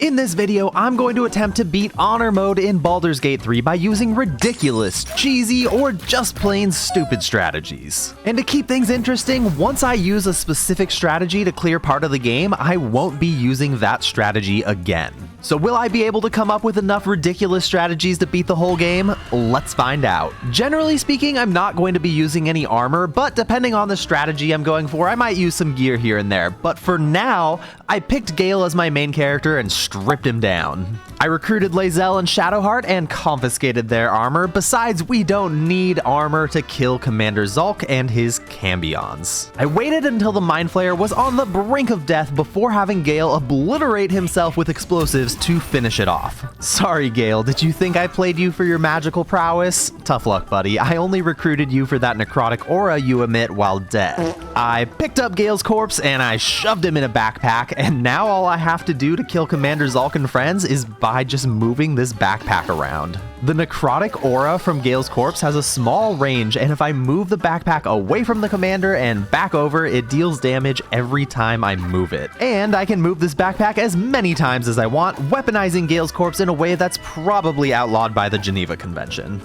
In this video, I'm going to attempt to beat Honor mode in Baldur's Gate 3 by using ridiculous, cheesy, or just plain stupid strategies. And to keep things interesting, once I use a specific strategy to clear part of the game, I won't be using that strategy again. So will I be able to come up with enough ridiculous strategies to beat the whole game? Let's find out. Generally speaking, I'm not going to be using any armor, but depending on the strategy I'm going for, I might use some gear here and there. But for now, I picked Gale as my main character and stripped him down. I recruited Lae'zel and Shadowheart and confiscated their armor. Besides, we don't need armor to kill Commander Zulk and his Cambions. I waited until the Mind Flayer was on the brink of death before having Gale obliterate himself with explosives to finish it off. Sorry, Gale, did you think I played you for your magical prowess? Tough luck, buddy. I only recruited you for that necrotic aura you emit while dead. I picked up Gale's corpse and I shoved him in a backpack, and now all I have to do to kill Commander Zulk and friends is by just moving this backpack around. The necrotic aura from Gale's corpse has a small range, and if I move the backpack away from the commander and back over, it deals damage every time I move it. And I can move this backpack as many times as I want, weaponizing Gale's corpse in a way that's probably outlawed by the Geneva Convention.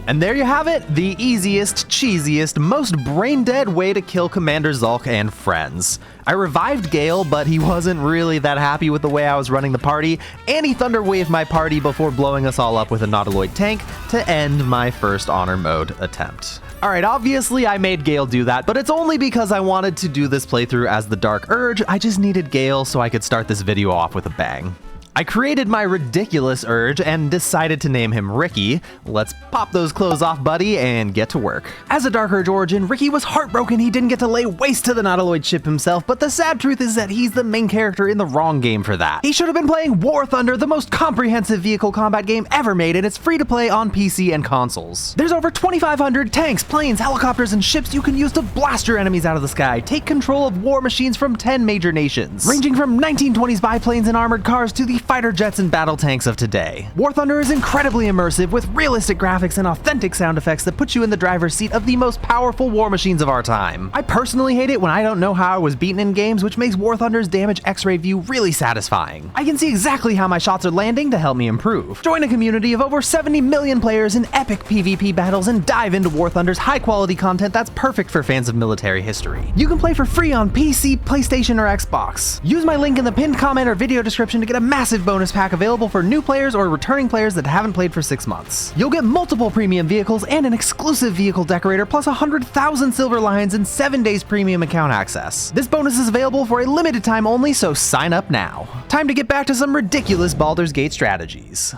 And there you have it, the easiest, cheesiest, most brain-dead way to kill Commander Zulk and friends. I revived Gale, but he wasn't really that happy with the way I was running the party, and he thunderwaved my party before blowing us all up with a Nautiloid tank to end my first Honor mode attempt. Alright, obviously I made Gale do that, but it's only because I wanted to do this playthrough as the Dark Urge. I just needed Gale so I could start this video off with a bang. I created my ridiculous urge and decided to name him Ricky. Let's pop those clothes off, buddy, and get to work. As a Dark Urge origin, Ricky was heartbroken he didn't get to lay waste to the Nautiloid ship himself, but the sad truth is that he's the main character in the wrong game for that. He should have been playing War Thunder, the most comprehensive vehicle combat game ever made, and it's free to play on PC and consoles. There's over 2,500 tanks, planes, helicopters, and ships you can use to blast your enemies out of the sky, take control of war machines from 10 major nations, ranging from 1920s biplanes and armored cars to the fighter jets and battle tanks of today. War Thunder is incredibly immersive with realistic graphics and authentic sound effects that put you in the driver's seat of the most powerful war machines of our time. I personally hate it when I don't know how I was beaten in games, which makes War Thunder's damage X-ray view really satisfying. I can see exactly how my shots are landing to help me improve. Join a community of over 70 million players in epic PvP battles and dive into War Thunder's high-quality content that's perfect for fans of military history. You can play for free on PC, PlayStation, or Xbox. Use my link in the pinned comment or video description to get a massive bonus pack available for new players or returning players that haven't played for 6 months. You'll get multiple premium vehicles and an exclusive vehicle decorator, plus 100,000 silver lions and 7 days premium account access. This bonus is available for a limited time only, so sign up now. Time to get back to some ridiculous Baldur's Gate strategies.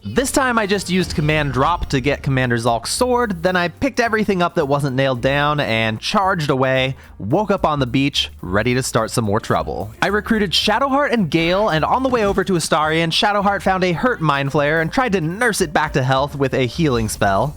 This time I just used command drop to get Commander Zulk's sword, then I picked everything up that wasn't nailed down and charged away, woke up on the beach, ready to start some more trouble. I recruited Shadowheart and Gale, and on the way over to Astarion, Shadowheart found a hurt Mind Flayer and tried to nurse it back to health with a healing spell.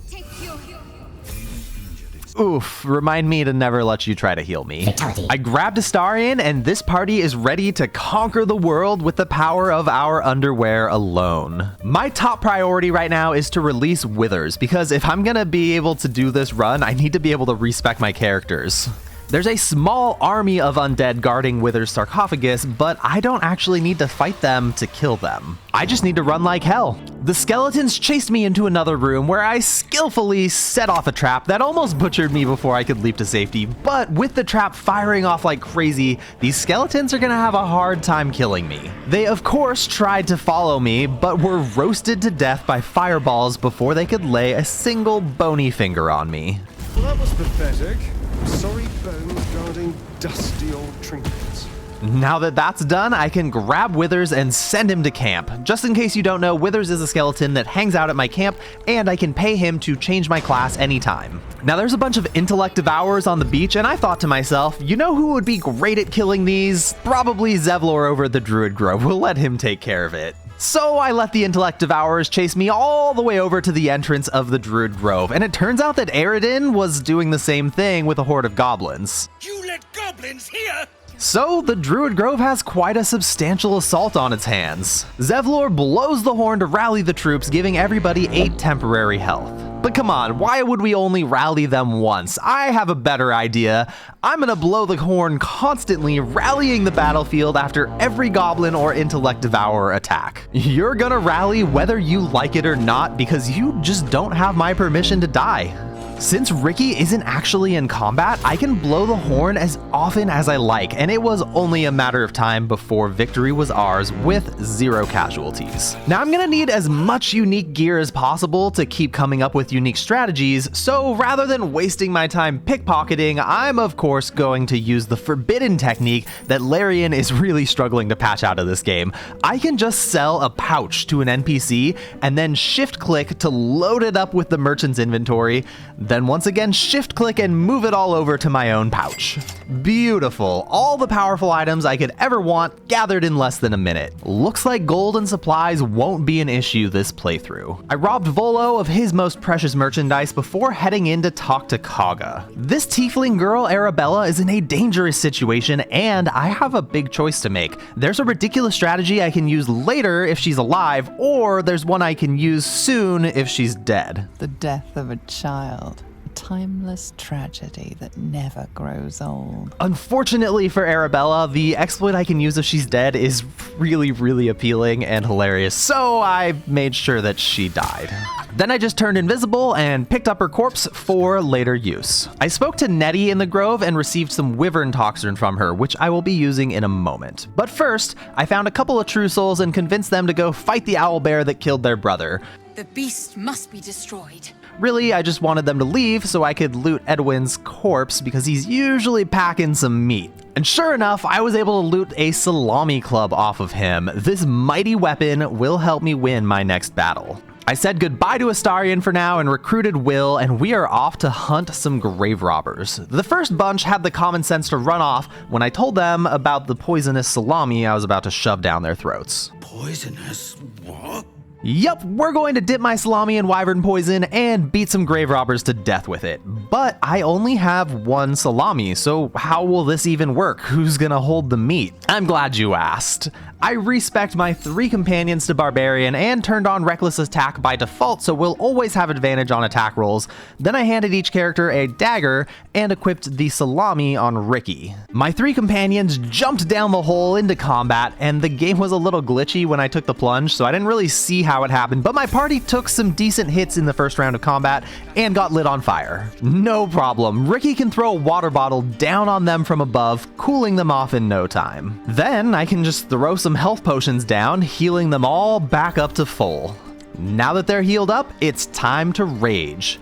Oof, remind me to never let you try to heal me. Fatality. I grabbed Astarion, and this party is ready to conquer the world with the power of our underwear alone. My top priority right now is to release Withers, because if I'm gonna be able to do this run, I need to be able to respec my characters. There's a small army of undead guarding Wither's sarcophagus, but I don't actually need to fight them to kill them. I just need to run like hell. The skeletons chased me into another room where I skillfully set off a trap that almost butchered me before I could leap to safety, but with the trap firing off like crazy, these skeletons are gonna have a hard time killing me. They of course tried to follow me, but were roasted to death by fireballs before they could lay a single bony finger on me. Well, that was pathetic. Sorry bones guarding dusty old trinkets. Now that that's done, I can grab Withers and send him to camp. Just in case you don't know, Withers is a skeleton that hangs out at my camp, and I can pay him to change my class anytime. Now there's a bunch of intellect devourers on the beach, and I thought to myself, you know who would be great at killing these? Probably Zevlor over at the Druid Grove. We'll let him take care of it. So I let the intellect devourers chase me all the way over to the entrance of the Druid Grove, and it turns out that Aridin was doing the same thing with a horde of goblins. You let goblins here? So the Druid Grove has quite a substantial assault on its hands. Zevlor blows the horn to rally the troops, giving everybody 8 temporary health. But come on, why would we only rally them once? I have a better idea. I'm gonna blow the horn constantly, rallying the battlefield after every goblin or intellect devourer attack. You're gonna rally whether you like it or not because you just don't have my permission to die. Since Ricky isn't actually in combat, I can blow the horn as often as I like, and it was only a matter of time before victory was ours with 0 casualties. Now I'm gonna need as much unique gear as possible to keep coming up with unique strategies, so rather than wasting my time pickpocketing, I'm of course going to use the forbidden technique that Larian is really struggling to patch out of this game. I can just sell a pouch to an NPC and then shift click to load it up with the merchant's inventory, then once again shift click and move it all over to my own pouch. Beautiful. All the powerful items I could ever want gathered in less than a minute. Looks like gold and supplies won't be an issue this playthrough. I robbed Volo of his most precious merchandise before heading in to talk to Kaga. This tiefling girl Arabella is in a dangerous situation and I have a big choice to make. There's a ridiculous strategy I can use later if she's alive, or there's one I can use soon if she's dead. The death of a child. Timeless tragedy that never grows old. Unfortunately for Arabella, the exploit I can use if she's dead is really appealing and hilarious, so I made sure that she died. Then I just turned invisible and picked up her corpse for later use. I spoke to Nettie in the Grove and received some wyvern toxin from her, which I will be using in a moment. But first, I found a couple of true souls and convinced them to go fight the owlbear that killed their brother. The beast must be destroyed. Really, I just wanted them to leave so I could loot Edwin's corpse because he's usually packing some meat. And sure enough, I was able to loot a salami club off of him. This mighty weapon will help me win my next battle. I said goodbye to Astarion for now and recruited Will, and we are off to hunt some grave robbers. The first bunch had the common sense to run off when I told them about the poisonous salami I was about to shove down their throats. Poisonous? What? Yup, we're going to dip my salami in wyvern poison and beat some grave robbers to death with it. But I only have 1 salami, so how will this even work? Who's gonna hold the meat? I'm glad you asked. I respect my 3 companions to Barbarian and turned on Reckless Attack by default, so we'll always have advantage on attack rolls. Then I handed each character a dagger and equipped the salami on Ricky. My 3 companions jumped down the hole into combat, and the game was a little glitchy when I took the plunge, so I didn't really see how it happened, but my party took some decent hits in the first round of combat and got lit on fire. No problem. Ricky can throw a water bottle down on them from above, cooling them off in no time. Then I can just throw some health potions down, healing them all back up to full. Now that they're healed up, it's time to rage.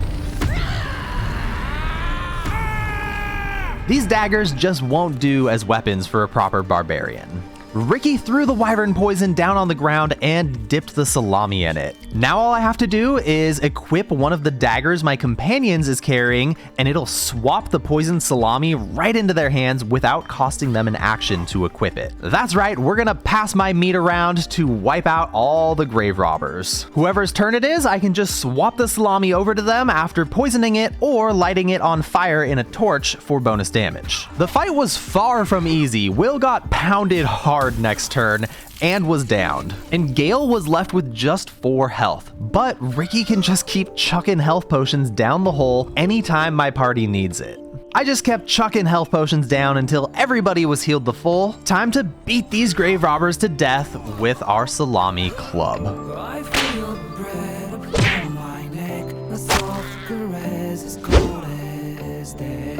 These daggers just won't do as weapons for a proper barbarian. Ricky threw the wyvern poison down on the ground and dipped the salami in it. Now all I have to do is equip one of the daggers my companions is carrying, and it'll swap the poisoned salami right into their hands without costing them an action to equip it. That's right, we're gonna pass my meat around to wipe out all the grave robbers. Whoever's turn it is, I can just swap the salami over to them after poisoning it or lighting it on fire in a torch for bonus damage. The fight was far from easy. Will got pounded hard next turn and was downed, and Gale was left with just 4 health, but Ricky can just keep chucking health potions down the hole anytime my party needs it. I just kept chucking health potions down until everybody was healed to full. Time to beat these grave robbers to death with our salami club. I feel bread upon my neck, a soft caress as cold as death.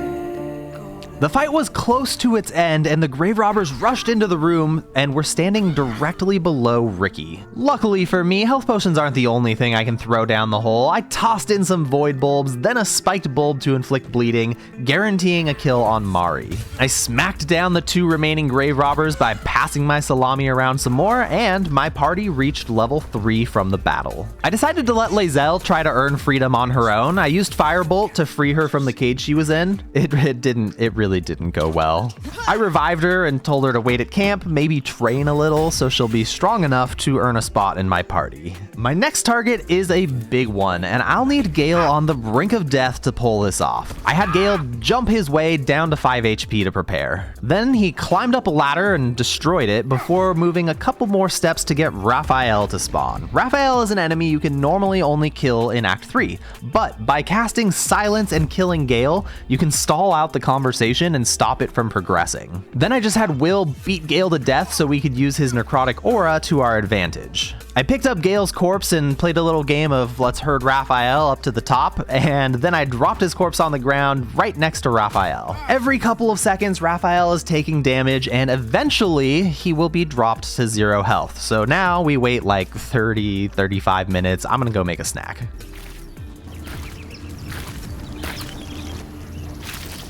The fight was close to its end, and the grave robbers rushed into the room and were standing directly below Ricky. Luckily for me, health potions aren't the only thing I can throw down the hole. I tossed in some void bulbs, then a spiked bulb to inflict bleeding, guaranteeing a kill on Mari. I smacked down the 2 remaining grave robbers by passing my salami around some more, and my party reached level 3 from the battle. I decided to let Lae'zel try to earn freedom on her own. I used Firebolt to free her from the cage she was in. It really didn't go well. well. I revived her and told her to wait at camp, maybe train a little so she'll be strong enough to earn a spot in my party. My next target is a big one, and I'll need Gale on the brink of death to pull this off. I had Gale jump his way down to 5 HP to prepare. Then he climbed up a ladder and destroyed it before moving a couple more steps to get Raphael to spawn. Raphael is an enemy you can normally only kill in Act 3, but by casting Silence and killing Gale, you can stall out the conversation and stop it from progressing. Then I just had Will beat Gale to death so we could use his necrotic aura to our advantage. I picked up Gale's corpse and played a little game of let's herd Raphael up to the top, and then I dropped his corpse on the ground right next to Raphael. Every couple of seconds, Raphael is taking damage, and eventually he will be dropped to 0 health. So now we wait like 30-35 minutes. I'm gonna go make a snack.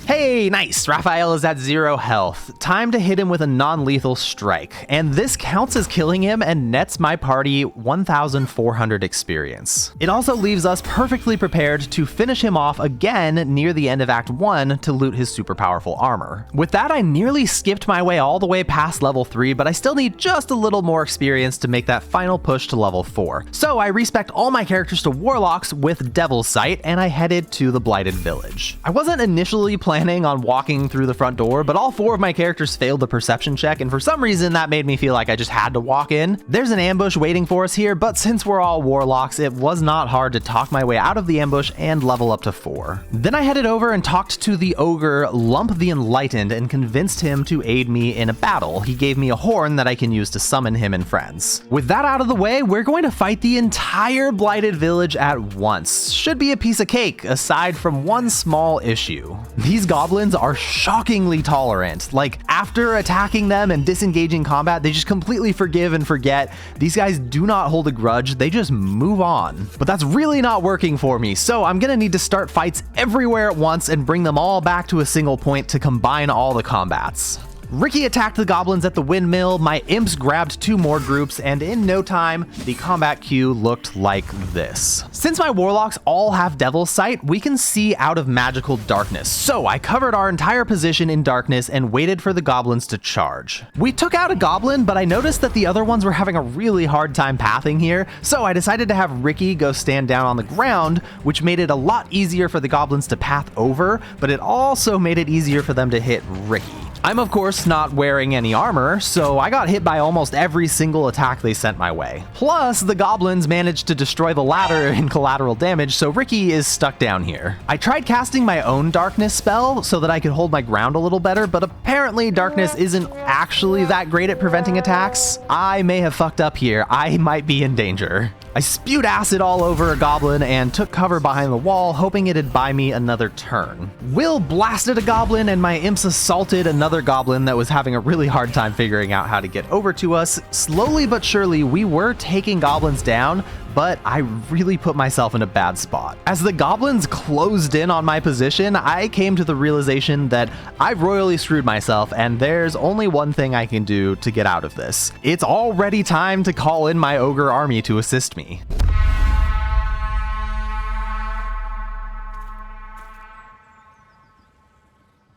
Hey, nice! Raphael is at 0 health. Time to hit him with a non-lethal strike. And this counts as killing him and nets my party 1,400 experience. It also leaves us perfectly prepared to finish him off again near the end of Act 1 to loot his super powerful armor. With that, I nearly skipped my way all the way past level 3, but I still need just a little more experience to make that final push to level 4. So I respec all my characters to Warlocks with Devil's Sight, and I headed to the Blighted Village. I wasn't initially planning on walking through the front door, but all 4 of my characters failed the perception check, and for some reason that made me feel like I just had to walk in. There's an ambush waiting for us here, but since we're all Warlocks, it was not hard to talk my way out of the ambush and level up to 4. Then I headed over and talked to the Ogre Lump the Enlightened and convinced him to aid me in a battle. He gave me a horn that I can use to summon him and friends. With that out of the way, we're going to fight the entire Blighted Village at once. Should be a piece of cake, aside from one small issue. These goblins are shockingly tolerant. Like, after attacking them and disengaging combat, they just completely forgive and forget. These guys do not hold a grudge, they just move on. But that's really not working for me, so I'm gonna need to start fights everywhere at once and bring them all back to a single point to combine all the combats. Ricky attacked the goblins at the windmill, my imps grabbed 2 more groups, and in no time, the combat queue looked like this. Since my warlocks all have Devil's Sight, we can see out of magical darkness, so I covered our entire position in darkness and waited for the goblins to charge. We took out a goblin, but I noticed that the other ones were having a really hard time pathing here, so I decided to have Ricky go stand down on the ground, which made it a lot easier for the goblins to path over, but it also made it easier for them to hit Ricky. I'm of course not wearing any armor, so I got hit by almost every single attack they sent my way. Plus, the goblins managed to destroy the ladder in collateral damage, so Ricky is stuck down here. I tried casting my own darkness spell so that I could hold my ground a little better, but apparently darkness isn't actually that great at preventing attacks. I may have fucked up here. I might be in danger. I spewed acid all over a goblin and took cover behind the wall, hoping it'd buy me another turn. Will blasted a goblin and my imps assaulted another goblin that was having a really hard time figuring out how to get over to us. Slowly but surely, we were taking goblins down, but I really put myself in a bad spot. As the goblins closed in on my position, I came to the realization that I've royally screwed myself and there's only one thing I can do to get out of this. It's already time to call in my ogre army to assist me.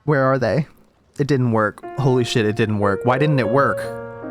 Where are they? It didn't work. Holy shit, it didn't work. Why didn't it work?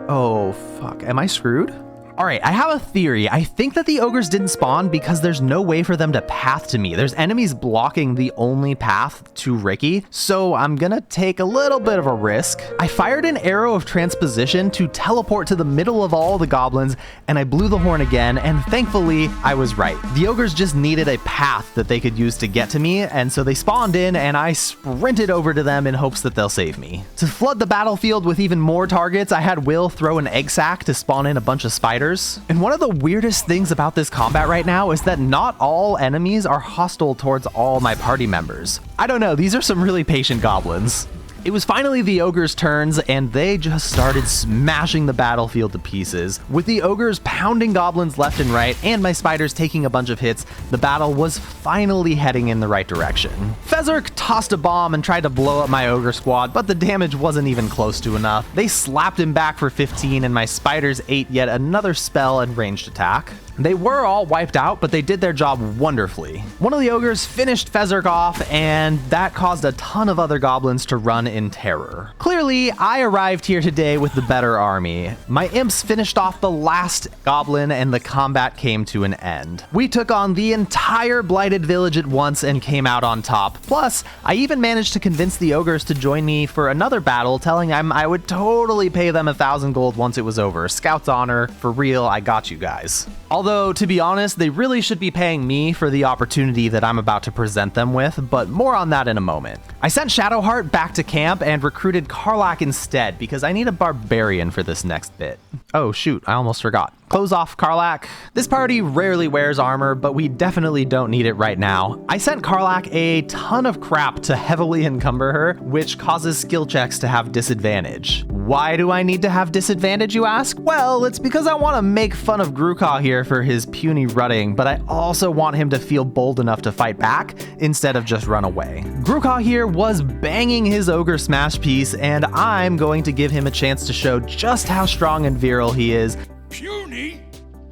Oh, fuck. Am I screwed? All right, I have a theory. I think that the ogres didn't spawn because there's no way for them to path to me. There's enemies blocking the only path to Ricky, so I'm gonna take a little bit of a risk. I fired an arrow of transposition to teleport to the middle of all the goblins, and I blew the horn again, and thankfully, I was right. The ogres just needed a path that they could use to get to me, and so they spawned in, and I sprinted over to them in hopes that they'll save me. To flood the battlefield with even more targets, I had Will throw an egg sack to spawn in a bunch of spiders. And one of the weirdest things about this combat right now is that not all enemies are hostile towards all my party members. I don't know, these are some really patient goblins. It was finally the ogres' turns, and they just started smashing the battlefield to pieces. With the ogres pounding goblins left and right, and my spiders taking a bunch of hits, the battle was finally heading in the right direction. Fezark tossed a bomb and tried to blow up my ogre squad, but the damage wasn't even close to enough. They slapped him back for 15, and my spiders ate yet another spell and ranged attack. They were all wiped out, but they did their job wonderfully. One of the ogres finished Fezzik off, and that caused a ton of other goblins to run in terror. Clearly, I arrived here today with the better army. My imps finished off the last goblin, and the combat came to an end. We took on the entire Blighted Village at once and came out on top. Plus, I even managed to convince the ogres to join me for another battle, telling them I would totally pay them 1,000 gold once it was over. Scout's honor, for real, I got you guys. Although, to be honest, they really should be paying me for the opportunity that I'm about to present them with, but more on that in a moment. I sent Shadowheart back to camp and recruited Karlach instead because I need a barbarian for this next bit. Oh shoot, I almost forgot. Close off Karlach. This party rarely wears armor, but we definitely don't need it right now. I sent Karlach a ton of crap to heavily encumber her, which causes skill checks to have disadvantage. Why do I need to have disadvantage, you ask? Well, it's because I want to make fun of Grukaw here for his puny rutting, but I also want him to feel bold enough to fight back instead of just run away. Grukaw here was banging his ogre smash piece, and I'm going to give him a chance to show just how strong and virile he is. Puny?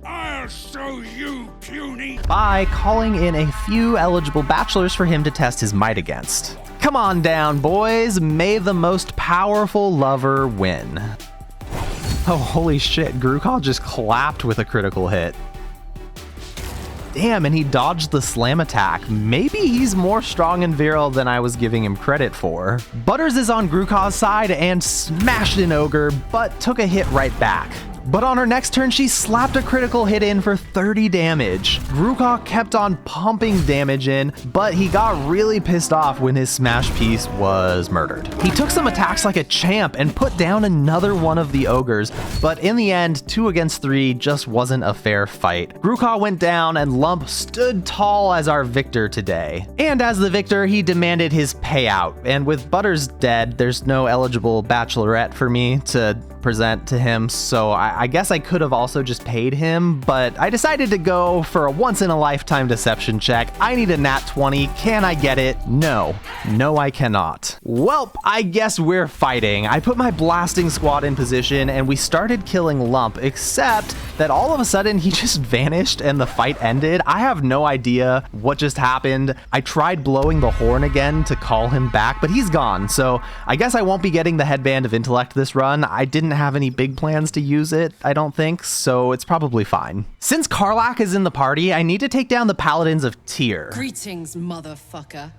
I'll show you, puny! By calling in a few eligible bachelors for him to test his might against. Come on down, boys. May the most powerful lover win. Oh, holy shit. Grukaw just clapped with a critical hit. Damn, and he dodged the slam attack. Maybe he's more strong and virile than I was giving him credit for. Butters is on Grukaw's side and smashed an ogre, but took a hit right back. But on her next turn, she slapped a critical hit in for 30 damage. Grukaw kept on pumping damage in, but he got really pissed off when his smash piece was murdered. He took some attacks like a champ and put down another one of the ogres, but in the end, 2 against 3 just wasn't a fair fight. Grukaw went down and Lump stood tall as our victor today. And as the victor, he demanded his payout, and with Butters dead, there's no eligible bachelorette for me to present to him, so I guess I could have also just paid him, but I decided to go for a once-in-a-lifetime deception check. I need a nat 20. Can I get it? No. No, I cannot. Welp, I guess we're fighting. I put my blasting squad in position, and we started killing Lump, except that all of a sudden he just vanished and the fight ended. I have no idea what just happened. I tried blowing the horn again to call him back, but he's gone, so I guess I won't be getting the Headband of Intellect this run. I didn't have any big plans to use it, I don't think, so it's probably fine. Since Karlach is in the party, I need to take down the Paladins of Tyr. Greetings, motherfucker.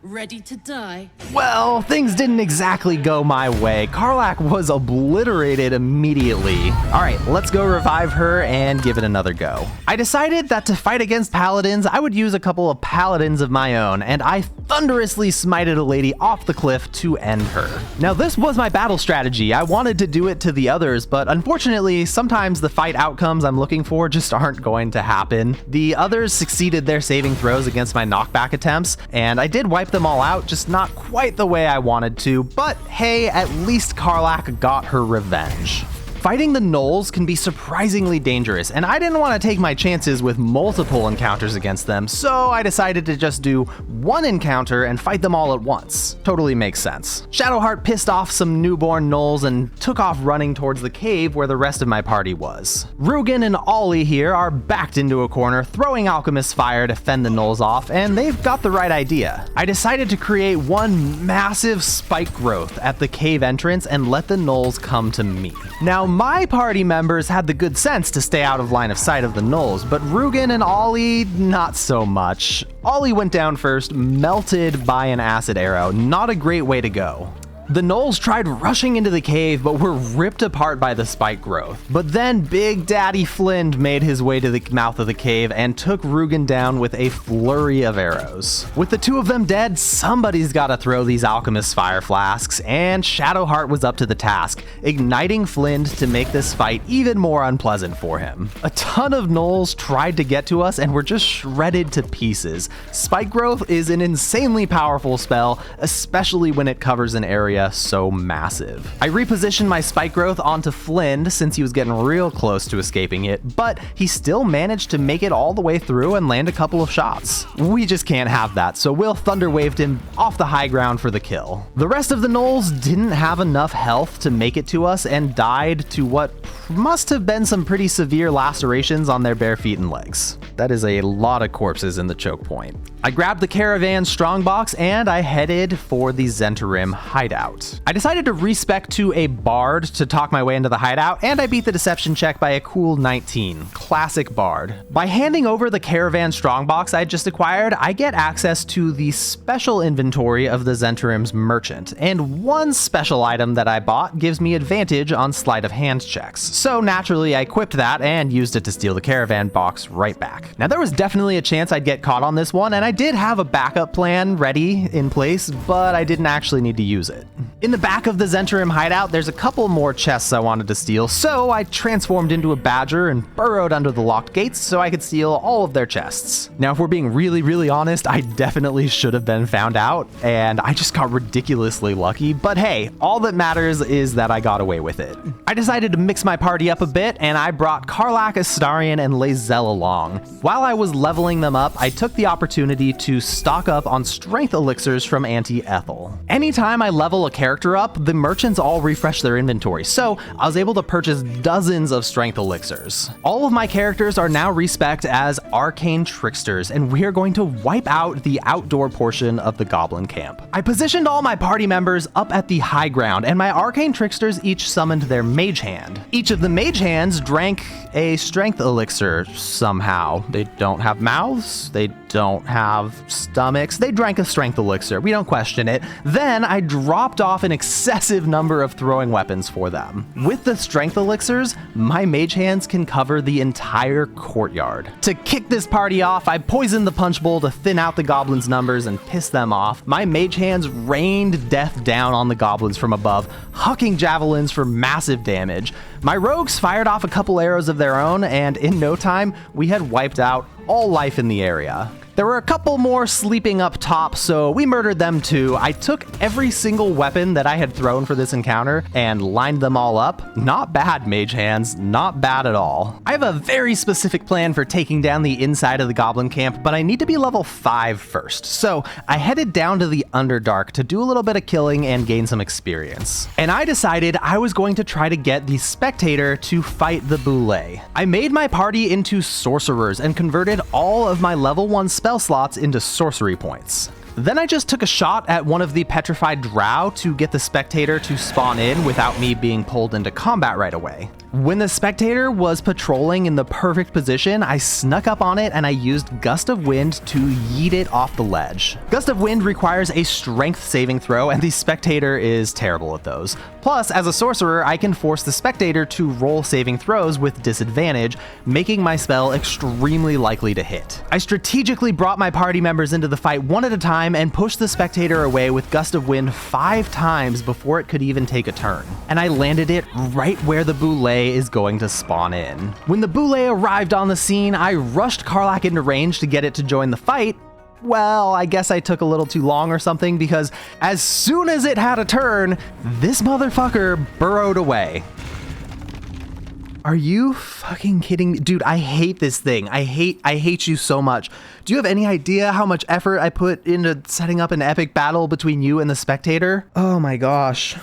Ready to die? Well, things didn't exactly go my way. Karlach was obliterated immediately. All right, let's go revive her and give it another go. I decided that to fight against paladins, I would use a couple of paladins of my own, and I thunderously smited a lady off the cliff to end her. Now, this was my battle strategy. I wanted to do it to the others, but unfortunately, sometimes the fight outcomes I'm looking for just aren't going to happen. The others succeeded their saving throws against my knockback attempts, and I did wipe them all out, just not quite the way I wanted to, but hey, at least Karlach got her revenge. Fighting the gnolls can be surprisingly dangerous, and I didn't want to take my chances with multiple encounters against them, so I decided to just do one encounter and fight them all at once. Totally makes sense. Shadowheart pissed off some newborn gnolls and took off running towards the cave where the rest of my party was. Rugen and Ollie here are backed into a corner, throwing Alchemist's Fire to fend the gnolls off, and they've got the right idea. I decided to create one massive spike growth at the cave entrance and let the gnolls come to me. Now, my party members had the good sense to stay out of line of sight of the gnolls, but Rugen and Ollie, not so much. Ollie went down first, melted by an acid arrow. Not a great way to go. The gnolls tried rushing into the cave, but were ripped apart by the spike growth. But then Big Daddy Flind made his way to the mouth of the cave and took Rugen down with a flurry of arrows. With the two of them dead, somebody's gotta throw these Alchemist's Fire flasks, and Shadowheart was up to the task, igniting Flind to make this fight even more unpleasant for him. A ton of gnolls tried to get to us and were just shredded to pieces. Spike growth is an insanely powerful spell, especially when it covers an area area so massive. I repositioned my spike growth onto Flynn since he was getting real close to escaping it, but he still managed to make it all the way through and land a couple of shots. We just can't have that, so Will thunderwaved him off the high ground for the kill. The rest of the gnolls didn't have enough health to make it to us and died to what must have been some pretty severe lacerations on their bare feet and legs. That is a lot of corpses in the choke point. I grabbed the caravan strongbox and I headed for the Zhentarim hideout. I decided to respec to a bard to talk my way into the hideout, and I beat the deception check by a cool 19. Classic bard. By handing over the caravan strongbox I just acquired, I get access to the special inventory of the Zhentarim's merchant, and one special item that I bought gives me advantage on sleight of hand checks. So naturally I equipped that and used it to steal the caravan box right back. Now there was definitely a chance I'd get caught on this one, and I did have a backup plan ready in place, but I didn't actually need to use it. In the back of the Zhentarim hideout, there's a couple more chests I wanted to steal, so I transformed into a badger and burrowed under the locked gates so I could steal all of their chests. Now, if we're being really honest, I definitely should have been found out, and I just got ridiculously lucky, but hey, all that matters is that I got away with it. I decided to mix my party up a bit, and I brought Karlach, Astarion, and Lae'zel along. While I was leveling them up, I took the opportunity to stock up on strength elixirs from Auntie Ethel. Anytime I level a character up, the merchants all refresh their inventory, so I was able to purchase dozens of strength elixirs. All of my characters are now respec'd as arcane tricksters, and we are going to wipe out the outdoor portion of the Goblin Camp. I positioned all my party members up at the high ground, and my arcane tricksters each summoned their mage hand. Each of the mage hands drank a strength elixir somehow. They don't have mouths, they don't have stomachs, they drank a strength elixir. We don't question it. Then I dropped off an excessive number of throwing weapons for them. With the strength elixirs, my mage hands can cover the entire courtyard. To kick this party off, I poisoned the punch bowl to thin out the goblins' numbers and piss them off. My mage hands rained death down on the goblins from above, hucking javelins for massive damage. My rogues fired off a couple arrows of their own, and in no time, we had wiped out all life in the area. There were a couple more sleeping up top, so we murdered them too. I took every single weapon that I had thrown for this encounter and lined them all up. Not bad, mage hands, not bad at all. I have a very specific plan for taking down the inside of the Goblin Camp, but I need to be level 5 first. So I headed down to the Underdark to do a little bit of killing and gain some experience. And I decided I was going to try to get the Spectator to fight the Boule. I made my party into sorcerers and converted all of my level 1 spell slots into sorcery points. Then I just took a shot at one of the petrified drow to get the Spectator to spawn in without me being pulled into combat right away. When the Spectator was patrolling in the perfect position, I snuck up on it and I used Gust of Wind to yeet it off the ledge. Gust of Wind requires a strength saving throw, and the Spectator is terrible at those. Plus, as a sorcerer, I can force the Spectator to roll saving throws with disadvantage, making my spell extremely likely to hit. I strategically brought my party members into the fight one at a time and pushed the Spectator away with Gust of Wind 5 times before it could even take a turn. And I landed it right where the Boule is going to spawn in. When the Boule arrived on the scene, I rushed Karlach into range to get it to join the fight. Well, I guess I took a little too long or something, because as soon as it had a turn, this motherfucker burrowed away. Are you fucking kidding me? Dude, I hate this thing. I hate you so much. Do you have any idea how much effort I put into setting up an epic battle between you and the Spectator? Oh my gosh.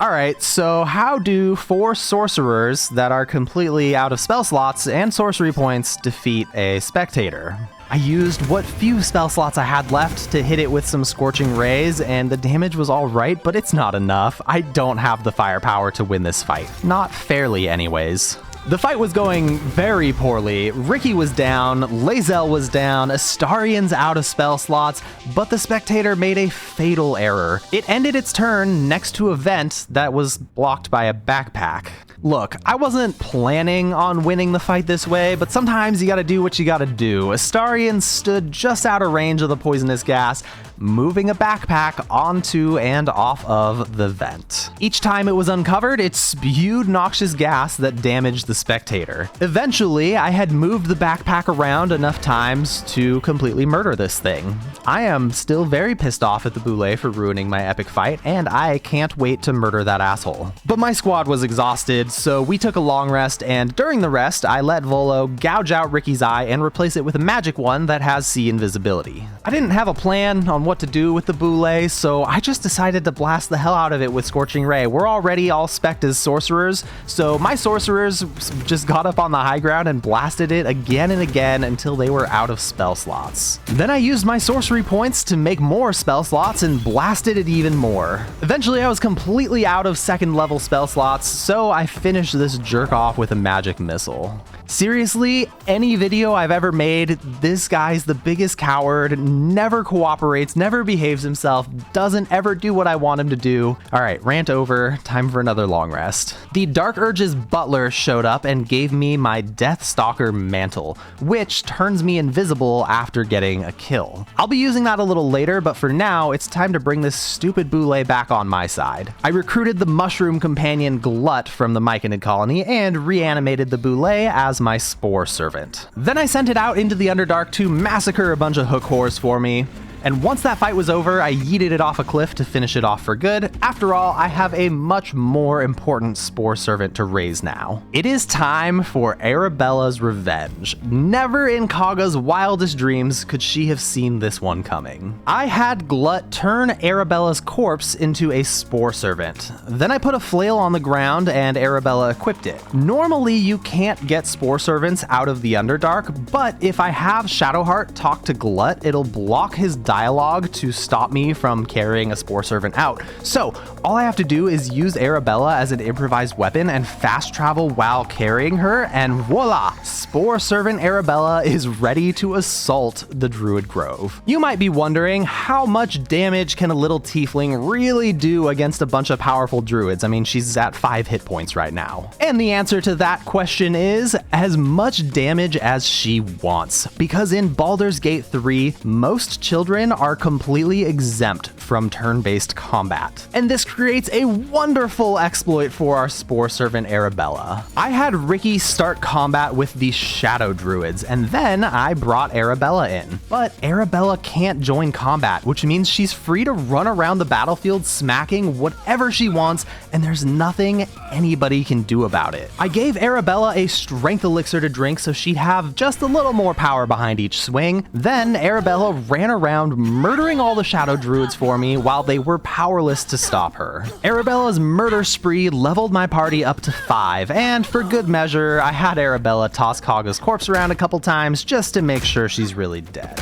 Alright, so how do 4 sorcerers that are completely out of spell slots and sorcery points defeat a Spectator? I used what few spell slots I had left to hit it with some Scorching Rays, and the damage was alright, but it's not enough. I don't have the firepower to win this fight. Not fairly anyways. The fight was going very poorly. Ricky was down, Lae'zel was down, Astarion's out of spell slots, but the Spectator made a fatal error. It ended its turn next to a vent that was blocked by a backpack. Look, I wasn't planning on winning the fight this way, but sometimes you gotta do what you gotta do. Astarion stood just out of range of the poisonous gas, moving a backpack onto and off of the vent. Each time it was uncovered, it spewed noxious gas that damaged the spectator. Eventually, I had moved the backpack around enough times to completely murder this thing. I am still very pissed off at the Boule for ruining my epic fight, and I can't wait to murder that asshole. But my squad was exhausted, so we took a long rest, and during the rest, I let Volo gouge out Ricky's eye and replace it with a magic one that has sea invisibility. I didn't have a plan on what to do with the Boule, so I just decided to blast the hell out of it with Scorching Ray. We're already all spec'd as sorcerers, so my sorcerers just got up on the high ground and blasted it again and again until they were out of spell slots. Then I used my sorcery points to make more spell slots and blasted it even more. Eventually I was completely out of second level spell slots, so I finished this jerk off with a magic missile. Seriously, any video I've ever made, this guy's the biggest coward, never cooperates, never behaves himself, doesn't ever do what I want him to do. Alright, rant over, time for another long rest. The Dark Urge's butler showed up and gave me my Deathstalker mantle, which turns me invisible after getting a kill. I'll be using that a little later, but for now, it's time to bring this stupid Boule back on my side. I recruited the mushroom companion Glut from the Myconid colony and reanimated the Boule as my spore servant. Then I sent it out into the Underdark to massacre a bunch of hook whores for me. And once that fight was over, I yeeted it off a cliff to finish it off for good. After all, I have a much more important spore servant to raise now. It is time for Arabella's revenge. Never in Kaga's wildest dreams could she have seen this one coming. I had Glut turn Arabella's corpse into a spore servant. Then I put a flail on the ground and Arabella equipped it. Normally, you can't get spore servants out of the Underdark, but if I have Shadowheart talk to Glut, it'll block his dialogue to stop me from carrying a spore servant out. So all I have to do is use Arabella as an improvised weapon and fast travel while carrying her, and voila! Spore servant Arabella is ready to assault the Druid Grove. You might be wondering, how much damage can a little tiefling really do against a bunch of powerful druids? I mean, she's at 5 hit points right now. And the answer to that question is as much damage as she wants, because in Baldur's Gate 3, most children are completely exempt from turn-based combat. And this creates a wonderful exploit for our spore servant Arabella. I had Ricky start combat with the Shadow Druids, and then I brought Arabella in. But Arabella can't join combat, which means she's free to run around the battlefield smacking whatever she wants, and there's nothing anybody can do about it. I gave Arabella a strength elixir to drink so she'd have just a little more power behind each swing. Then Arabella ran around murdering all the Shadow Druids for me while they were powerless to stop her. Arabella's murder spree leveled my party up to 5, and for good measure, I had Arabella toss Kaga's corpse around a couple times just to make sure she's really dead.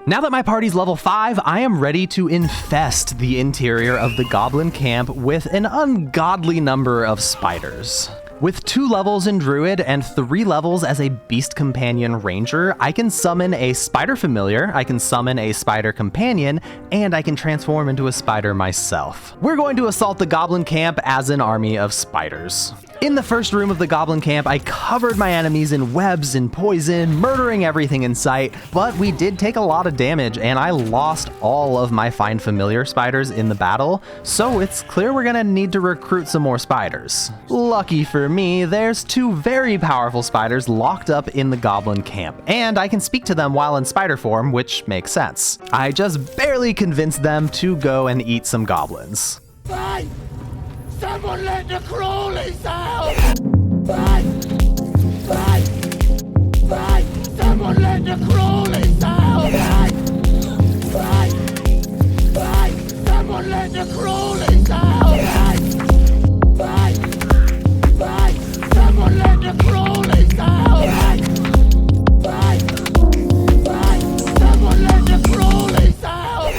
Now that my party's level 5, I am ready to infest the interior of the Goblin Camp with an ungodly number of spiders. With 2 levels in Druid and 3 levels as a Beast Companion Ranger, I can summon a Spider Familiar, I can summon a Spider Companion, and I can transform into a spider myself. We're going to assault the Goblin Camp as an army of spiders. In the first room of the Goblin Camp, I covered my enemies in webs and poison, murdering everything in sight, but we did take a lot of damage, and I lost all of my Find Familiar spiders in the battle, so it's clear we're gonna need to recruit some more spiders. Lucky for me, there's 2 very powerful spiders locked up in the Goblin Camp, and I can speak to them while in spider form, which makes sense. I just barely convinced them to go and eat some goblins. Fight! Someone let the crawlies out! Fight! Fight! Fight! Someone let the crawlies out! Fight! Fight! Fight! Someone let the crawlies out! Fight! Fight! Fight! Someone let the crawlies out! Fight! Fight! Someone let the crawlies out!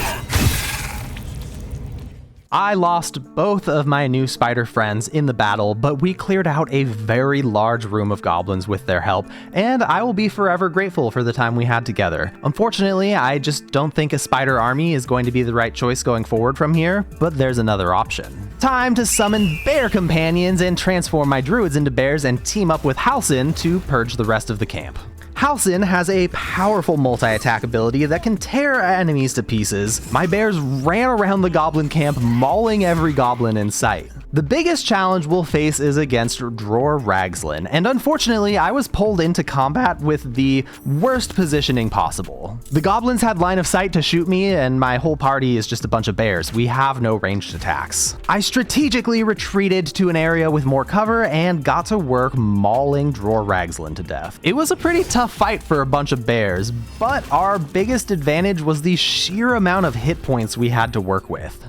I I lost both of my new spider friends in the battle, but we cleared out a very large room of goblins with their help, and I will be forever grateful for the time we had together. Unfortunately, I just don't think a spider army is going to be the right choice going forward from here, but there's another option. Time to summon bear companions and transform my druids into bears and team up with Halsin to purge the rest of the camp. Halsin has a powerful multi-attack ability that can tear enemies to pieces. My bears ran around the goblin camp, mauling every goblin in sight. The biggest challenge we'll face is against Dror Ragzlin, and unfortunately I was pulled into combat with the worst positioning possible. The goblins had line of sight to shoot me, and my whole party is just a bunch of bears. We have no ranged attacks. I strategically retreated to an area with more cover and got to work mauling Dror Ragzlin to death. It was a pretty tough fight for a bunch of bears, but our biggest advantage was the sheer amount of hit points we had to work with.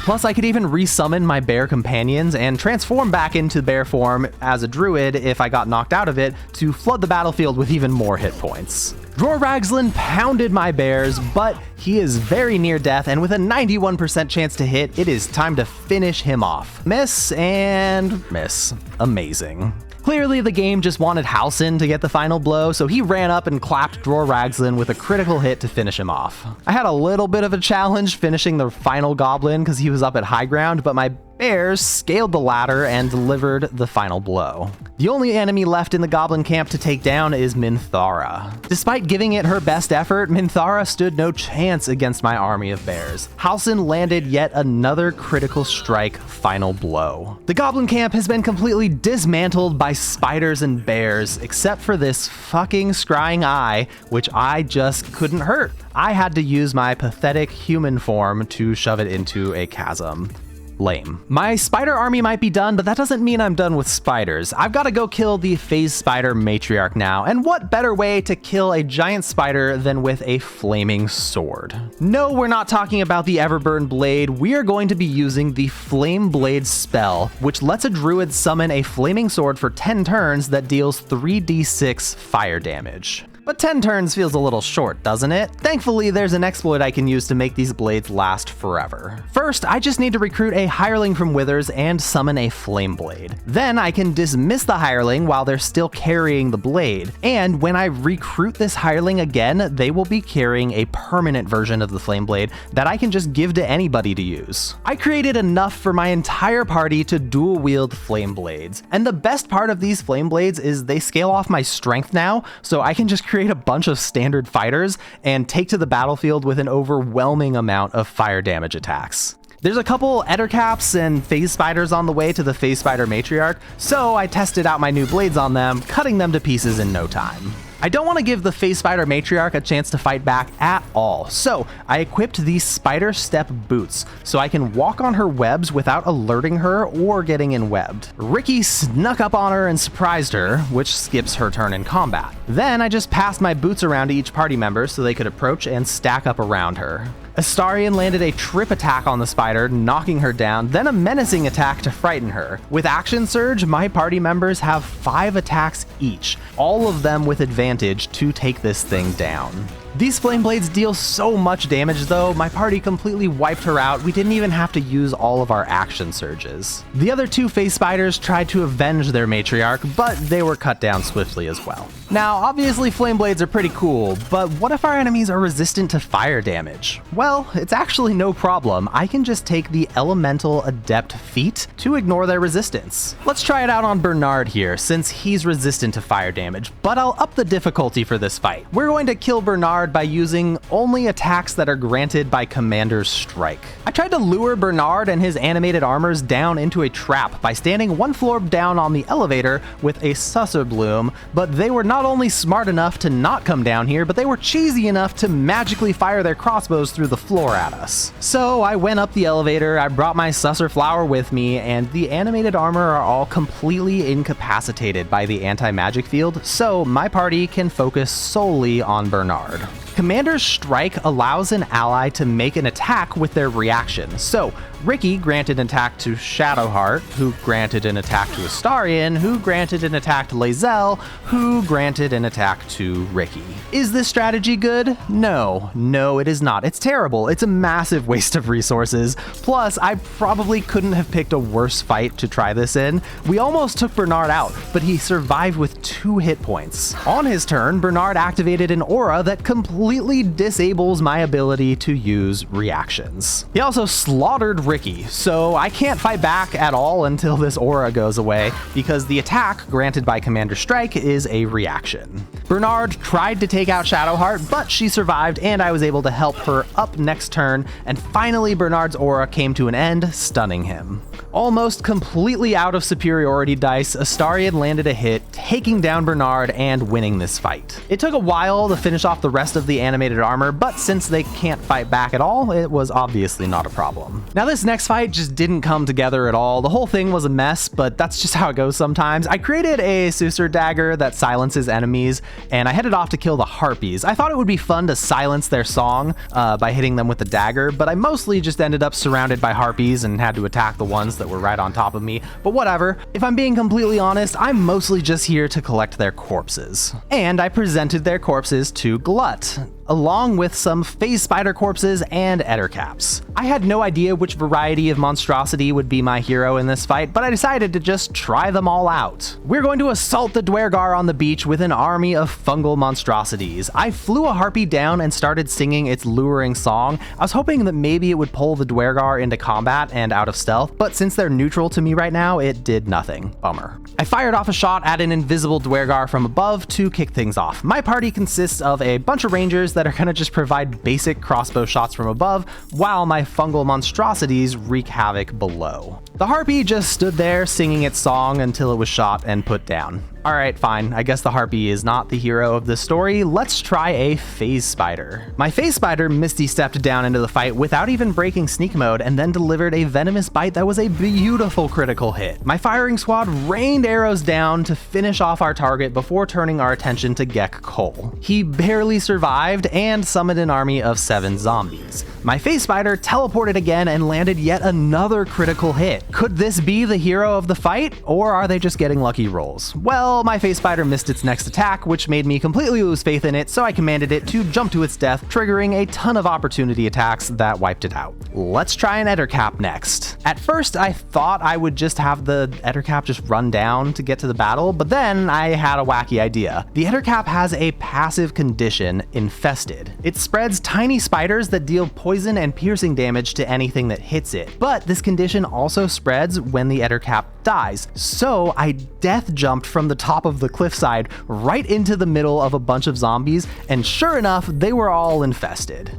Plus, I could even resummon my bear companions and transform back into bear form as a druid if I got knocked out of it to flood the battlefield with even more hit points. Dror Ragzlin pounded my bears, but he is very near death, and with a 91% chance to hit, it is time to finish him off. Miss and miss. Amazing. Clearly, the game just wanted Halsin to get the final blow, so he ran up and clapped Dror Ragzlin with a critical hit to finish him off. I had a little bit of a challenge finishing the final goblin because he was up at high ground, but my bears scaled the ladder and delivered the final blow. The only enemy left in the goblin camp to take down is Minthara. Despite giving it her best effort, Minthara stood no chance against my army of bears. Halsin landed yet another critical strike final blow. The goblin camp has been completely dismantled by spiders and bears, except for this fucking scrying eye, which I just couldn't hurt. I had to use my pathetic human form to shove it into a chasm. Lame. My spider army might be done, but that doesn't mean I'm done with spiders. I've got to go kill the phase spider matriarch now, and what better way to kill a giant spider than with a flaming sword? No, we're not talking about the Everburn blade. We are going to be using the Flame Blade spell, which lets a druid summon a flaming sword for 10 turns that deals 3d6 fire damage. But 10 turns feels a little short, doesn't it? Thankfully, there's an exploit I can use to make these blades last forever. First, I just need to recruit a hireling from Withers and summon a flame blade. Then I can dismiss the hireling while they're still carrying the blade. And when I recruit this hireling again, they will be carrying a permanent version of the flame blade that I can just give to anybody to use. I created enough for my entire party to dual wield flame blades. And the best part of these flame blades is they scale off my strength now, so I can just create a bunch of standard fighters and take to the battlefield with an overwhelming amount of fire damage attacks. There's a couple Ettercaps and phase spiders on the way to the phase spider matriarch, so I tested out my new blades on them, cutting them to pieces in no time. I don't want to give the phase spider matriarch a chance to fight back at all, so I equipped these spider step boots so I can walk on her webs without alerting her or getting enwebbed. Ricky snuck up on her and surprised her, which skips her turn in combat. Then I just passed my boots around to each party member so they could approach and stack up around her. Astarion landed a trip attack on the spider, knocking her down, then a menacing attack to frighten her. With Action Surge, my party members have 5 attacks each, all of them with advantage to take this thing down. These flame blades deal so much damage though, my party completely wiped her out. We didn't even have to use all of our action surges. The other 2 phase spiders tried to avenge their matriarch, but they were cut down swiftly as well. Now, obviously flame blades are pretty cool, but what if our enemies are resistant to fire damage? Well, it's actually no problem. I can just take the Elemental Adept feat to ignore their resistance. Let's try it out on Bernard here, since he's resistant to fire damage, but I'll up the difficulty for this fight. We're going to kill Bernard by using only attacks that are granted by Commander's Strike. I tried to lure Bernard and his animated armors down into a trap by standing 1 floor down on the elevator with a Susser Bloom, but they were not only smart enough to not come down here, but they were cheesy enough to magically fire their crossbows through the floor at us. So I went up the elevator, I brought my Susser Flower with me, and the animated armor are all completely incapacitated by the anti-magic field, so my party can focus solely on Bernard. Commander's Strike allows an ally to make an attack with their reaction. So, Ricky granted an attack to Shadowheart, who granted an attack to Astarion, who granted an attack to Lae'zel, who granted an attack to Ricky. Is this strategy good? No, it is not. It's terrible. It's a massive waste of resources. Plus, I probably couldn't have picked a worse fight to try this in. We almost took Bernard out, but he survived with 2 hit points. On his turn, Bernard activated an aura that completely disables my ability to use reactions. He also slaughtered Ricky, so I can't fight back at all until this aura goes away, because the attack granted by Commander Strike is a reaction. Bernard tried to take out Shadowheart, but she survived and I was able to help her up next turn, and finally Bernard's aura came to an end, stunning him. Almost completely out of superiority dice, Astarion landed a hit, taking down Bernard and winning this fight. It took a while to finish off the rest of the animated armor, but since they can't fight back at all, it was obviously not a problem. Now this next fight just didn't come together at all. The whole thing was a mess, but that's just how it goes sometimes. I created a Susur dagger that silences enemies, and I headed off to kill the Harpies. I thought it would be fun to silence their song by hitting them with the dagger, but I mostly just ended up surrounded by Harpies and had to attack the ones that were right on top of me, but whatever. If I'm being completely honest, I'm mostly just here to collect their corpses. And I presented their corpses to Glut, along with some phase spider corpses and ettercaps. I had no idea which variety of monstrosity would be my hero in this fight, but I decided to just try them all out. We're going to assault the Dwergar on the beach with an army of fungal monstrosities. I flew a harpy down and started singing its luring song. I was hoping that maybe it would pull the Dwergar into combat and out of stealth, but since they're neutral to me right now, it did nothing. Bummer. I fired off a shot at an invisible Dwergar from above to kick things off. My party consists of a bunch of rangers that are gonna just provide basic crossbow shots from above, while my fungal monstrosities wreak havoc below. The harpy just stood there singing its song until it was shot and put down. Alright, fine. I guess the harpy is not the hero of this story. Let's try a phase spider. My phase spider misty stepped down into the fight without even breaking sneak mode and then delivered a venomous bite that was a beautiful critical hit. My firing squad rained arrows down to finish off our target before turning our attention to Gek Cole. He barely survived and summoned an army of 7 zombies. My phase spider teleported again and landed yet another critical hit. Could this be the hero of the fight, or are they just getting lucky rolls? Well, my phase spider missed its next attack, which made me completely lose faith in it, so I commanded it to jump to its death, triggering a ton of opportunity attacks that wiped it out. Let's try an ettercap next. At first, I thought I would just have the ettercap just run down to get to the battle, but then I had a wacky idea. The ettercap has a passive condition, Infested. It spreads tiny spiders that deal poison and piercing damage to anything that hits it, but this condition also spreads when the ettercap dies. So I death jumped from the top of the cliffside right into the middle of a bunch of zombies, and sure enough, they were all infested.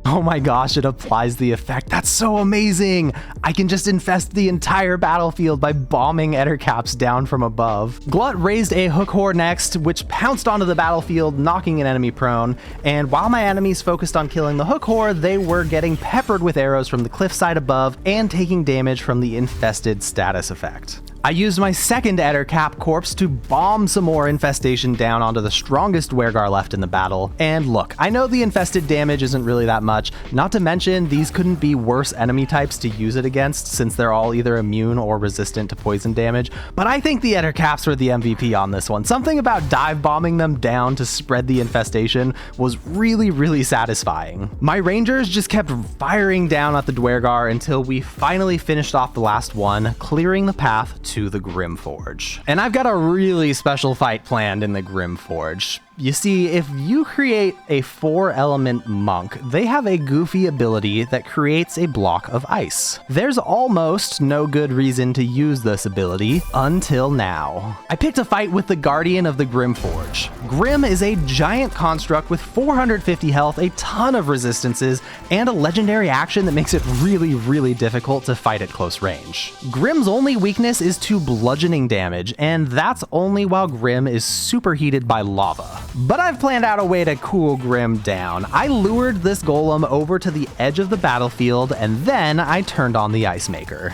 Oh my gosh, it applies the effect. That's so amazing! I can just infest the entire battlefield by bombing ettercaps down from above. Glut raised a hook whore next, which pounced onto the battlefield, knocking an enemy prone, and while my enemies focused on killing the hook whore, they were getting peppered with arrows from the cliffside above and taking damage from the infested status effect. I used my second ettercap corpse to bomb some more infestation down onto the strongest Dwergar left in the battle, and look, I know the infested damage isn't really that much, not to mention these couldn't be worse enemy types to use it against since they're all either immune or resistant to poison damage, but I think the ettercaps were the MVP on this one. Something about dive bombing them down to spread the infestation was really satisfying. My rangers just kept firing down at the Dwergar until we finally finished off the last one, clearing the path to the Grimforge. And I've got a really special fight planned in the Grimforge. You see, if you create a 4-element monk, they have a goofy ability that creates a block of ice. There's almost no good reason to use this ability until now. I picked a fight with the Guardian of the Grimforge. Grim is a giant construct with 450 health, a ton of resistances, and a legendary action that makes it really difficult to fight at close range. Grim's only weakness is to bludgeoning damage, and that's only while Grim is superheated by lava. But I've planned out a way to cool Grim down. I lured this golem over to the edge of the battlefield, and then I turned on the Ice Maker.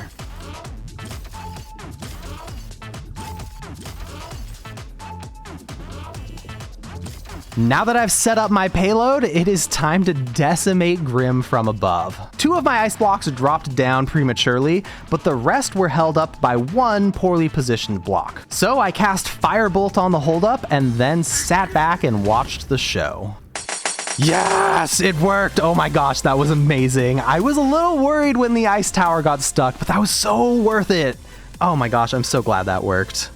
Now that I've set up my payload, it is time to decimate Grim from above. 2 of my ice blocks dropped down prematurely, but the rest were held up by 1 poorly positioned block. So I cast Firebolt on the holdup and then sat back and watched the show. Yes, it worked. Oh my gosh, that was amazing. I was a little worried when the ice tower got stuck, but that was so worth it. Oh my gosh, I'm so glad that worked.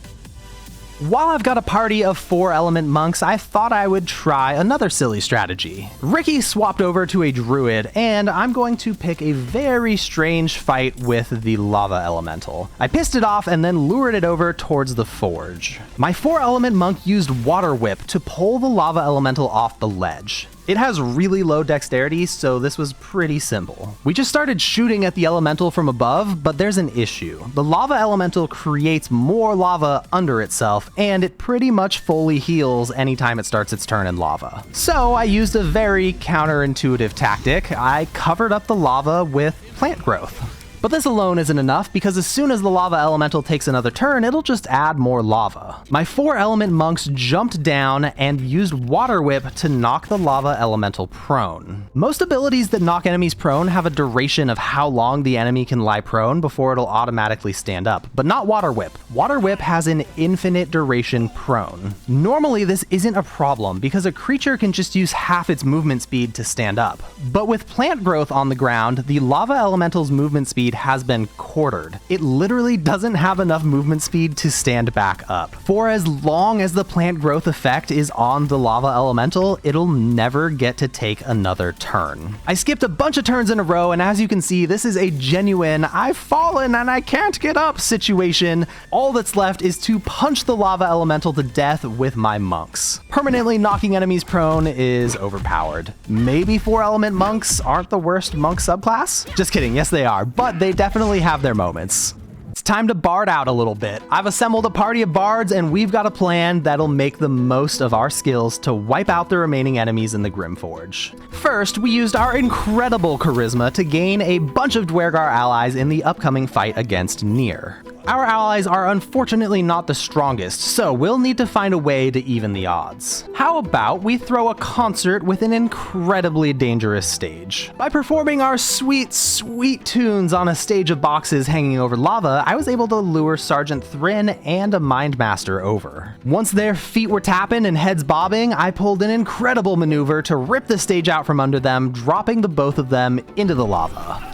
While I've got a party of 4 element monks, I thought I would try another silly strategy. Ricky swapped over to a druid, and I'm going to pick a very strange fight with the lava elemental. I pissed it off and then lured it over towards the forge. My 4 element monk used water whip to pull the lava elemental off the ledge. It has really low dexterity, so this was pretty simple. We just started shooting at the elemental from above, but there's an issue. The lava elemental creates more lava under itself, and it pretty much fully heals anytime it starts its turn in lava. So I used a very counterintuitive tactic. I covered up the lava with plant growth. But this alone isn't enough, because as soon as the lava elemental takes another turn, it'll just add more lava. My 4 element monks jumped down and used water whip to knock the lava elemental prone. Most abilities that knock enemies prone have a duration of how long the enemy can lie prone before it'll automatically stand up, but not water whip. Water whip has an infinite duration prone. Normally this isn't a problem because a creature can just use half its movement speed to stand up. But with plant growth on the ground, the lava elemental's movement speed has been quartered. It literally doesn't have enough movement speed to stand back up. For as long as the plant growth effect is on the lava elemental, it'll never get to take another turn. I skipped a bunch of turns in a row, and as you can see, this is a genuine I've fallen and I can't get up situation. All that's left is to punch the lava elemental to death with my monks. Permanently knocking enemies prone is overpowered. Maybe 4 element monks aren't the worst monk subclass? Just kidding, yes they are, but they definitely have their moments. It's time to bard out a little bit. I've assembled a party of bards, and we've got a plan that'll make the most of our skills to wipe out the remaining enemies in the Grimforge. First, we used our incredible charisma to gain a bunch of Dwergar allies in the upcoming fight against Nier. Our allies are unfortunately not the strongest, so we'll need to find a way to even the odds. How about we throw a concert with an incredibly dangerous stage? By performing our sweet, sweet tunes on a stage of boxes hanging over lava, I was able to lure Sergeant Thrin and a Mindmaster over. Once their feet were tapping and heads bobbing, I pulled an incredible maneuver to rip the stage out from under them, dropping the both of them into the lava.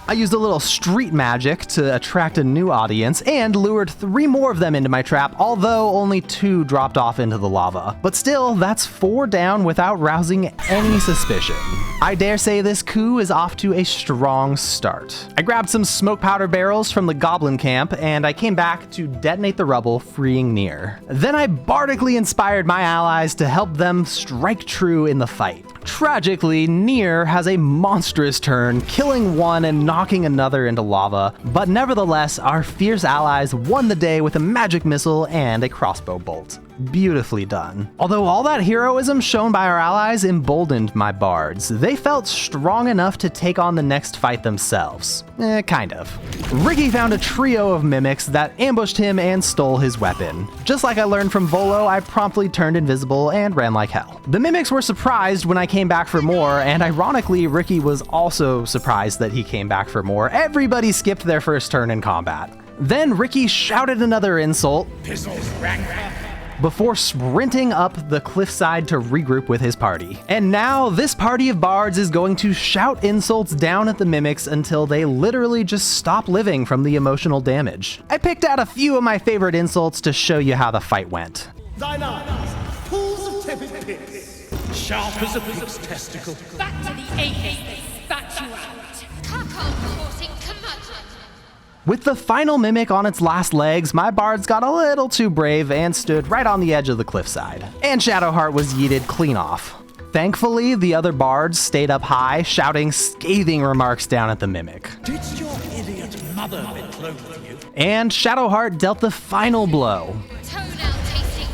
I used a little street magic to attract a new audience and lured 3 more of them into my trap, although only 2 dropped off into the lava. But still, that's 4 down without rousing any suspicion. I dare say this coup is off to a strong start. I grabbed some smoke powder barrels from the Goblin Camp, and I came back to detonate the rubble, freeing Nier. Then I bardically inspired my allies to help them strike true in the fight. Tragically, Nier has a monstrous turn, killing one and knocking another into lava, but nevertheless, our fierce allies won the day with a magic missile and a crossbow bolt. Beautifully done. Although all that heroism shown by our allies emboldened my bards, they felt strong enough to take on the next fight themselves. Kind of. Ricky found a trio of mimics that ambushed him and stole his weapon. Just like I learned from Volo, I promptly turned invisible and ran like hell. The mimics were surprised when I came back for more, and ironically, Ricky was also surprised that he came back for more. Everybody skipped their first turn in combat. Then Ricky shouted another insult before sprinting up the cliffside to regroup with his party. And now this party of bards is going to shout insults down at the mimics until they literally just stop living from the emotional damage. I picked out a few of my favorite insults to show you how the fight went. Thine eyes, pools of tepid pits, sharp as a pig's testicle. Back to the acres they spat you out. Cuckold-courting curmudgeon. With the final mimic on its last legs, my bards got a little too brave and stood right on the edge of the cliffside. And Shadowheart was yeeted clean off. Thankfully, the other bards stayed up high, shouting scathing remarks down at the mimic. Did your idiot mother betroth you? And Shadowheart dealt the final blow. Toenail tasting.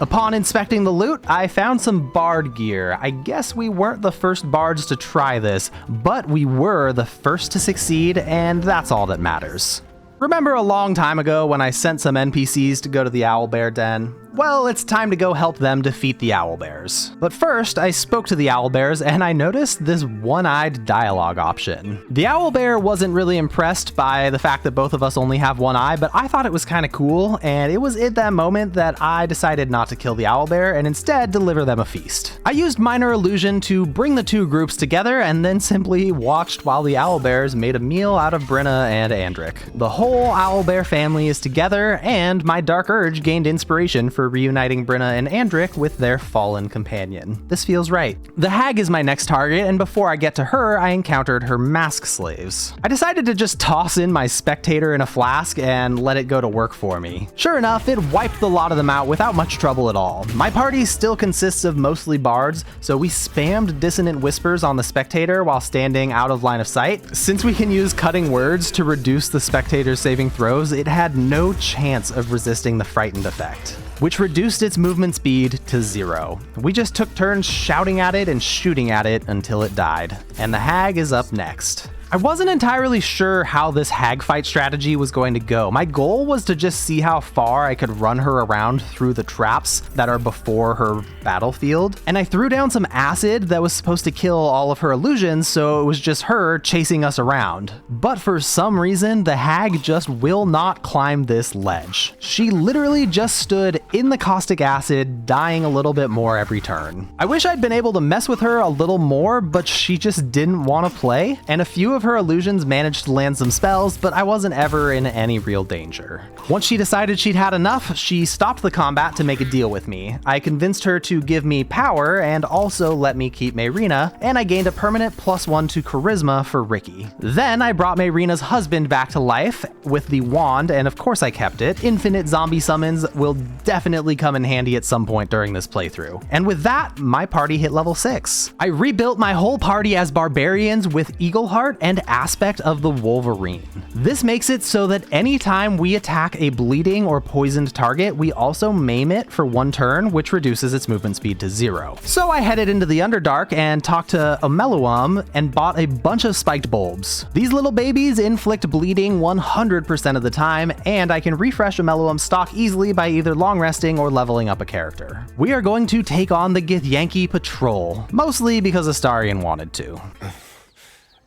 Upon inspecting the loot, I found some bard gear. I guess we weren't the first bards to try this, but we were the first to succeed, and that's all that matters. Remember a long time ago when I sent some NPCs to go to the Owlbear Den? Well, it's time to go help them defeat the Owlbears. But first, I spoke to the Owlbears and I noticed this one-eyed dialogue option. The Owlbear wasn't really impressed by the fact that both of us only have one eye, but I thought it was kind of cool, and it was at that moment that I decided not to kill the Owlbear and instead deliver them a feast. I used Minor Illusion to bring the two groups together and then simply watched while the Owlbears made a meal out of Brenna and Andric. The whole Owlbear family is together, and my Dark Urge gained inspiration for reuniting Brenna and Andric with their fallen companion. This feels right. The hag is my next target, and before I get to her, I encountered her mask slaves. I decided to just toss in my spectator in a flask and let it go to work for me. Sure enough, it wiped the lot of them out without much trouble at all. My party still consists of mostly bards, so we spammed dissonant whispers on the spectator while standing out of line of sight. Since we can use cutting words to reduce the spectator's saving throws, it had no chance of resisting the frightened effect, which reduced its movement speed to 0. We just took turns shouting at it and shooting at it until it died. And the hag is up next. I wasn't entirely sure how this hag fight strategy was going to go. My goal was to just see how far I could run her around through the traps that are before her battlefield. And I threw down some acid that was supposed to kill all of her illusions, so it was just her chasing us around. But for some reason, the hag just will not climb this ledge. She literally just stood in the caustic acid, dying a little bit more every turn. I wish I'd been able to mess with her a little more, but she just didn't want to play, and a few of her illusions managed to land some spells, but I wasn't ever in any real danger. Once she decided she'd had enough, she stopped the combat to make a deal with me. I convinced her to give me power and also let me keep Mayrina, and I gained a permanent +1 to charisma for Ricky. Then I brought Mayrina's husband back to life with the wand, and of course I kept it. Infinite zombie summons will definitely come in handy at some point during this playthrough. And with that, my party hit level 6. I rebuilt my whole party as barbarians with Eagleheart and aspect of the Wolverine. This makes it so that anytime we attack a bleeding or poisoned target, we also maim it for 1 turn, which reduces its movement speed to 0. So I headed into the Underdark and talked to Omeluum and bought a bunch of spiked bulbs. These little babies inflict bleeding 100% of the time, and I can refresh Omeluum's stock easily by either long resting or leveling up a character. We are going to take on the Githyanki Patrol, mostly because Astarion wanted to.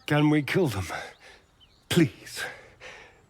Can we kill them? Please.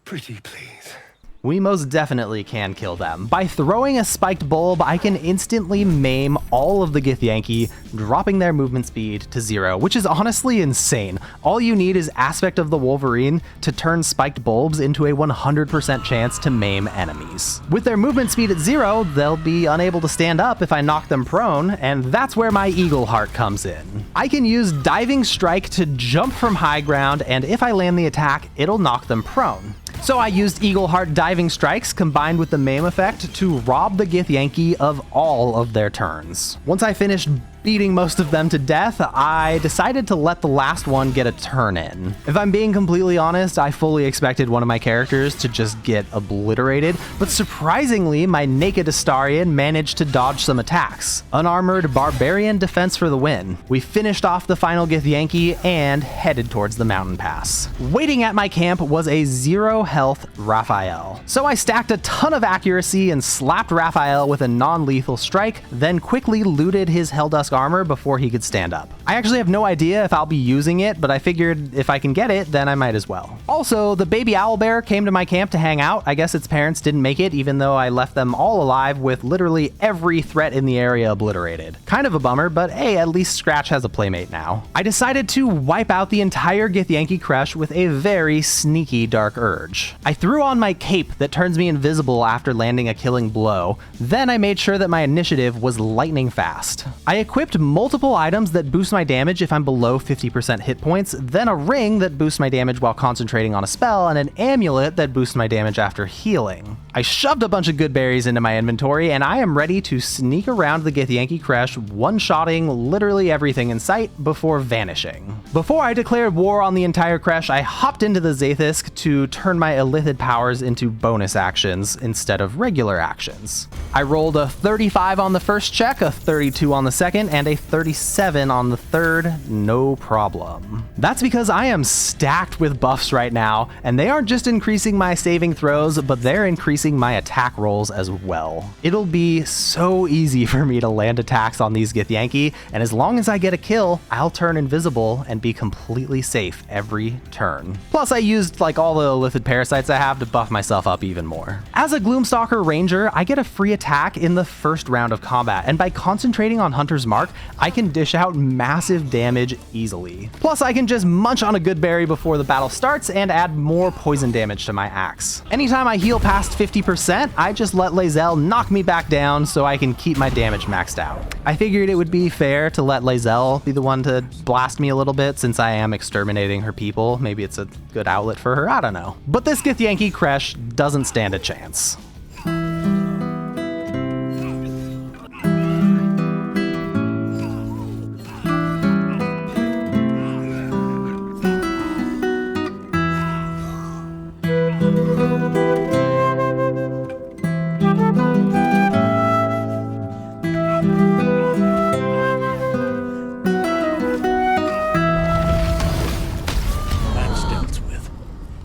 Pretty please. We most definitely can kill them. By throwing a spiked bulb, I can instantly maim all of the Githyanki, dropping their movement speed to 0, which is honestly insane. All you need is Aspect of the Wolverine to turn spiked bulbs into a 100% chance to maim enemies. With their movement speed at 0, they'll be unable to stand up if I knock them prone, and that's where my Eagleheart comes in. I can use Diving Strike to jump from high ground, and if I land the attack, it'll knock them prone. So I used Eagleheart Diving Strikes combined with the maim effect to rob the Githyanki of all of their turns. Once I finished beating most of them to death, I decided to let the last one get a turn in. If I'm being completely honest, I fully expected one of my characters to just get obliterated, but surprisingly, my naked Astarion managed to dodge some attacks. Unarmored Barbarian defense for the win. We finished off the final Githyanki and headed towards the mountain pass. Waiting at my camp was a 0 health Raphael. So I stacked a ton of accuracy and slapped Raphael with a non-lethal strike, then quickly looted his Helldusk armor before he could stand up. I actually have no idea if I'll be using it, but I figured if I can get it, then I might as well. Also, the baby owlbear came to my camp to hang out. I guess its parents didn't make it, even though I left them all alive with literally every threat in the area obliterated. Kind of a bummer, but hey, at least Scratch has a playmate now. I decided to wipe out the entire Githyanki Creche with a very sneaky Dark Urge. I threw on my cape that turns me invisible after landing a killing blow. Then I made sure that my initiative was lightning fast. I equipped multiple items that boost my damage if I'm below 50% hit points, then a ring that boosts my damage while concentrating on a spell, and an amulet that boosts my damage after healing. I shoved a bunch of good berries into my inventory, and I am ready to sneak around the Githyanki Creche, one-shotting literally everything in sight before vanishing. Before I declared war on the entire Creche, I hopped into the Zaithisk to turn my Illithid powers into bonus actions instead of regular actions. I rolled a 35 on the first check, a 32 on the second, and a 37 on the third, no problem. That's because I am stacked with buffs right now, and they aren't just increasing my saving throws, but they're increasing my attack rolls as well. It'll be so easy for me to land attacks on these Githyanki, and as long as I get a kill, I'll turn invisible and be completely safe every turn. Plus, I used like all the Illithid parasites I have to buff myself up even more. As a Gloomstalker Ranger, I get a free attack in the first round of combat, and by concentrating on Hunter's Mark, I can dish out massive damage easily. Plus, I can just munch on a good berry before the battle starts and add more poison damage to my axe. Anytime I heal past 50%, I just let Lae'zel knock me back down so I can keep my damage maxed out. I figured it would be fair to let Lae'zel be the one to blast me a little bit since I am exterminating her people. Maybe it's a good outlet for her, I don't know. But this Githyanki Kresh doesn't stand a chance.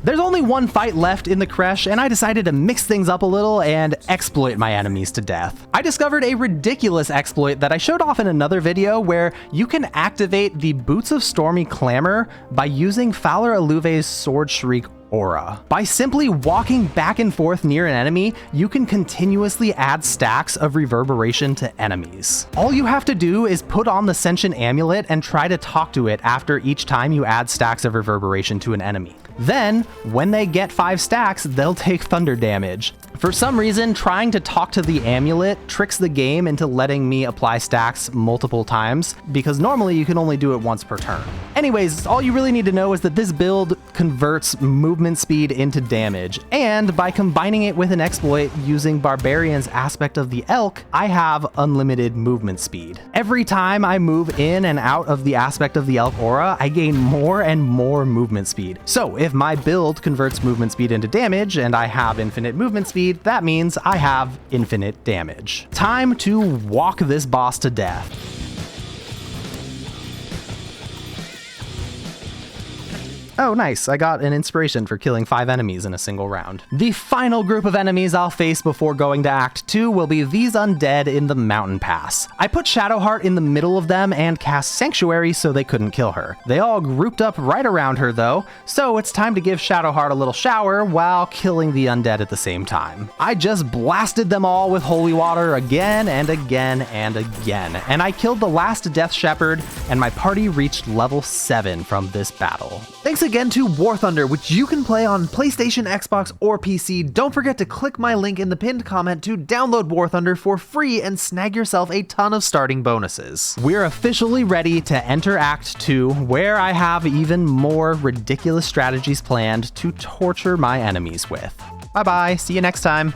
There's only one fight left in the Kresh, and I decided to mix things up a little and exploit my enemies to death. I discovered a ridiculous exploit that I showed off in another video where you can activate the Boots of Stormy Clamor by using Fowler Aluve's Sword Shriek aura. By simply walking back and forth near an enemy, you can continuously add stacks of reverberation to enemies. All you have to do is put on the Sentient Amulet and try to talk to it after each time you add stacks of reverberation to an enemy. Then, when they get 5 stacks, they'll take thunder damage. For some reason, trying to talk to the amulet tricks the game into letting me apply stacks multiple times, because normally you can only do it once per turn. Anyways, all you really need to know is that this build converts movement speed into damage, and by combining it with an exploit using Barbarians' Aspect of the Elk, I have unlimited movement speed. Every time I move in and out of the Aspect of the Elk aura, I gain more and more movement speed. So if my build converts movement speed into damage and I have infinite movement speed, that means I have infinite damage. Time to walk this boss to death. Oh, nice. I got an inspiration for killing 5 enemies in a single round. The final group of enemies I'll face before going to Act 2 will be these undead in the mountain pass. I put Shadowheart in the middle of them and cast Sanctuary so they couldn't kill her. They all grouped up right around her though, so it's time to give Shadowheart a little shower while killing the undead at the same time. I just blasted them all with holy water again and again and again, and I killed the last Death Shepherd, and my party reached level 7 from this battle. Thanks again to War Thunder, which you can play on PlayStation, Xbox, or PC. Don't forget to click my link in the pinned comment to download War Thunder for free and snag yourself a ton of starting bonuses. We're officially ready to enter Act 2, where I have even more ridiculous strategies planned to torture my enemies with. Bye bye, see you next time.